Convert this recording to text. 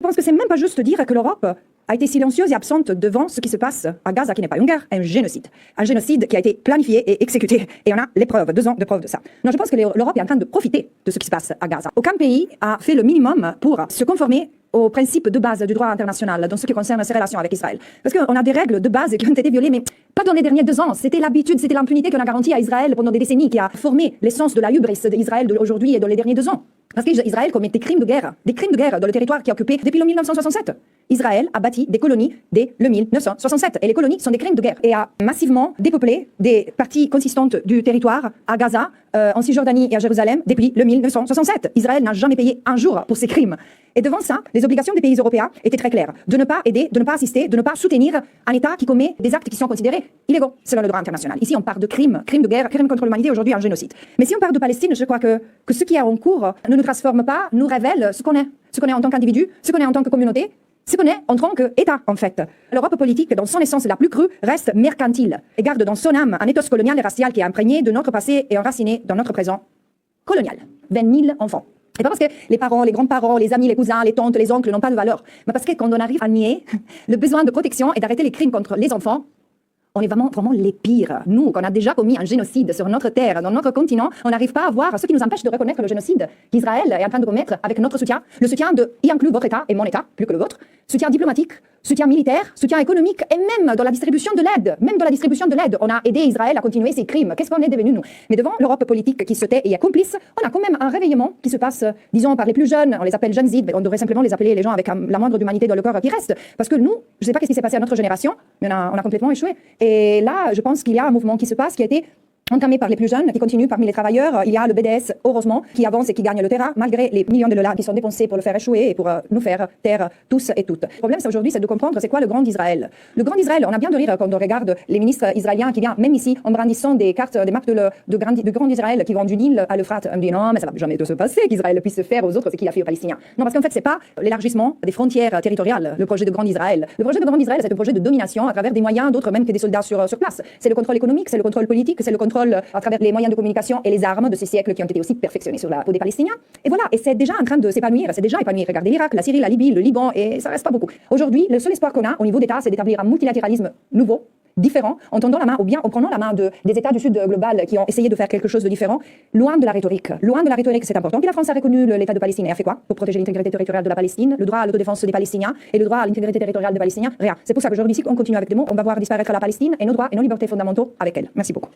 pense que c'est même pas juste de dire que l'Europe a été silencieuse et absente devant ce qui se passe à Gaza, qui n'est pas une guerre, un génocide. Un génocide qui a été planifié et exécuté. Et on a les preuves, 2 ans de preuves de ça. Non, je pense que l'Europe est en train de profiter de ce qui se passe à Gaza. Aucun pays a fait le minimum pour se conformer aux principes de base du droit international dans ce qui concerne ses relations avec Israël. Parce qu'on a des règles de base qui ont été violées, mais pas dans les derniers 2 ans. C'était l'habitude, c'était l'impunité qu'on a garantie à Israël pendant des décennies, qui a formé l'essence de la hubris d'Israël d'aujourd'hui et dans les derniers 2 ans. Parce qu'Israël commet des crimes de guerre dans le territoire qui est occupé depuis le 1967. Israël a bâti des colonies dès le 1967. Et les colonies sont des crimes de guerre. Et a massivement dépeuplé des parties consistantes du territoire à Gaza, en Cisjordanie et à Jérusalem depuis le 1967. Israël n'a jamais payé un jour pour ces crimes. Et devant ça, les obligations des pays européens étaient très claires. De ne pas aider, de ne pas assister, de ne pas soutenir un État qui commet des actes qui sont considérés illégaux selon le droit international. Ici, on parle de crimes de guerre, crimes contre l'humanité, aujourd'hui un génocide. Mais si on parle de Palestine, je crois que ce qui est en cours ne nous transforme pas, nous révèle ce qu'on est. Ce qu'on est en tant qu'individu, ce qu'on est en tant que communauté, ce qu'on est en tant qu'État, en fait. L'Europe politique, dans son essence la plus crue, reste mercantile et garde dans son âme un ethos colonial et racial qui est imprégné de notre passé et enraciné dans notre présent colonial. 20 000 enfants. Et pas parce que les parents, les grands-parents, les amis, les cousins, les tantes, les oncles n'ont pas de valeur, mais parce que quand on arrive à nier le besoin de protection et d'arrêter les crimes contre les enfants, on est vraiment les pires. Nous, qu'on a déjà commis un génocide sur notre terre, dans notre continent, on n'arrive pas à voir ce qui nous empêche de reconnaître le génocide qu'Israël est en train de commettre avec notre soutien. Le soutien y inclut votre État et mon État, plus que le vôtre. Soutien diplomatique, soutien militaire, soutien économique et même dans la distribution de l'aide. Même dans la distribution de l'aide, on a aidé Israël à continuer ses crimes. Qu'est-ce qu'on est devenu, nous? Mais devant l'Europe politique qui se tait et est complice, on a quand même un réveillement qui se passe, disons, par les plus jeunes. On les appelle jeunes Z, mais on devrait simplement les appeler les gens avec la moindre d'humanité dans le corps qui reste. Parce que nous, je ne sais pas ce qui s'est passé à notre génération, mais on a complètement échoué. Et là, je pense qu'il y a un mouvement qui se passe, qui a été entamé par les plus jeunes, qui continue parmi les travailleurs. Il y a le BDS, heureusement, qui avance et qui gagne le terrain, malgré les millions de dollars qui sont dépensés pour le faire échouer et pour nous faire taire tous et toutes. Le problème, c'est aujourd'hui, c'est de comprendre c'est quoi le Grand Israël. Le Grand Israël, on a bien de rire quand on regarde les ministres israéliens qui viennent, même ici, en brandissant des cartes, des marques de Grand Israël qui vont du Nil à l'Euphrate. On me dit non, mais ça va jamais se passer qu'Israël puisse se faire aux autres ce qu'il a fait aux Palestiniens. Non, parce qu'en fait, c'est pas l'élargissement des frontières territoriales, le projet de Grand Israël. Le projet de Grand Israël, c'est un projet de domination à travers des moyens d'autres même que des soldats sur place. C'est le contrôle économique, c'est le contrôle politique, c'est le contrôle à travers les moyens de communication et les armes de ces siècles qui ont été aussi perfectionnés sur la peau des Palestiniens. Et voilà, et c'est déjà en train de s'épanouir, c'est déjà épanoui. Regardez l'Irak, la Syrie, la Libye, le Liban, et ça reste pas beaucoup. Aujourd'hui, le seul espoir qu'on a au niveau d'État, c'est d'établir un multilatéralisme nouveau, différent, en tendant la main, ou bien en prenant la main des États du Sud global qui ont essayé de faire quelque chose de différent, loin de la rhétorique. Loin de la rhétorique, c'est important. Puis la France a reconnu l'État de Palestine et a fait quoi pour protéger l'intégrité territoriale de la Palestine, le droit à l'autodéfense des Palestiniens et le droit à l'intégrité territoriale des Palestiniens? Rien. C'est pour ça qu'aujourd'hui, si on continue avec des mots, on va voir disparaître la Palestine et nos droits et nos libertés fondamentaux avec elle. Merci beaucoup.